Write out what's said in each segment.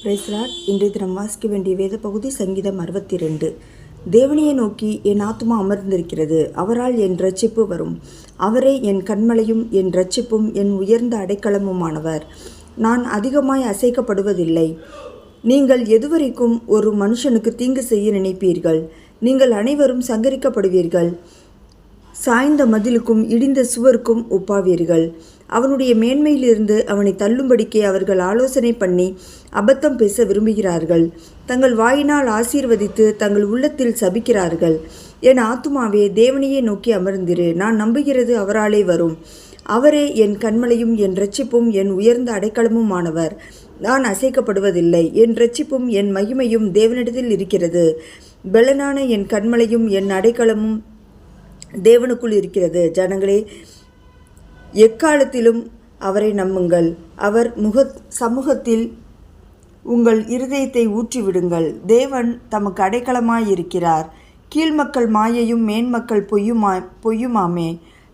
Price Lord. இன்றைய தினம் வாசிக்க வேண்டிய வேத பகுதி சங்கீதம் 62. தேவனையை நோக்கி என் ஆத்துமா அமர்ந்திருக்கிறது, அவரால் என் இரட்சிப்பு வரும். அவரே என் கன்மலையும் என் இரட்சிப்பும் என் உயர்ந்த அடைக்கலமுமானவர். நான் அதிகமாய் அசைக்கப்படுவதில்லை. நீங்கள் எதுவரைக்கும் ஒரு மனுஷனுக்கு தீங்கு செய்ய நினைப்பீர்கள்? நீங்கள் அனைவரும் சங்கரிக்கப்படுவீர்கள். சாய்ந்த மதிலுக்கும் இடிந்த சுவருக்கும் ஒப்பாவீர்கள். அவனுடைய மேன்மையிலிருந்து அவனை தள்ளும்படிக்கே அவர்கள் ஆலோசனை பண்ணி அபத்தம் பேச விரும்புகிறார்கள். தங்கள் வாயினால் ஆசீர்வதித்து தங்கள் உள்ளத்தில் சபிக்கிறார்கள். என் ஆத்துமாவே, தேவனையே நோக்கி அமர்ந்திரு. நான் நம்புகிறது அவராலே வரும். அவரே என் கன்மலையும் என் இரட்சிப்பும் என் உயர்ந்த அடைக்கலமுமானவர். நான் அசைக்கப்படுவதில்லை. என் இரட்சிப்பும் என் மகிமையும் தேவனிடத்தில் இருக்கிறது. பெலனான என் கன்மலையும் என் அடைக்கலமும் தேவனுக்குள் இருக்கிறது. ஜனங்களே, எக்காலத்திலும் அவரை நம்புங்கள். அவர் சமூகத்தில் உங்கள் இருதயத்தை ஊற்றிவிடுங்கள். தேவன் தமக்கு அடைக்கலமாயிருக்கிறார். கீழ்மக்கள் மாயையும் மேன்மக்கள் பொய்யுமாமே.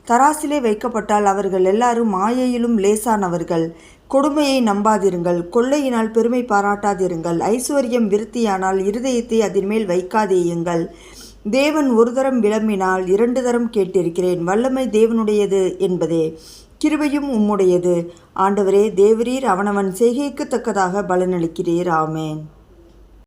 தராசிலே வைக்கப்பட்டால் அவர்கள் எல்லாரும் மாயையிலும் லேசானவர்கள். கொடுமையை நம்பாதிருங்கள், கொள்ளையினால் பெருமை பாராட்டாதிருங்கள். ஐஸ்வர்யம் விருத்தியானால் இருதயத்தை அதன் மேல் வைக்காதேயுங்கள். தேவன் ஒரு தரம் விளம்பினால் 2 தரம் கேட்டிருக்கிறேன். வல்லமை தேவனுடையது என்பதே, கிருபையும் உம்முடையது. ஆண்டவரே, தேவரீர் அவனவன் செய்கைக்கு தக்கதாக பலனளிக்கிறீர். ஆமேன்.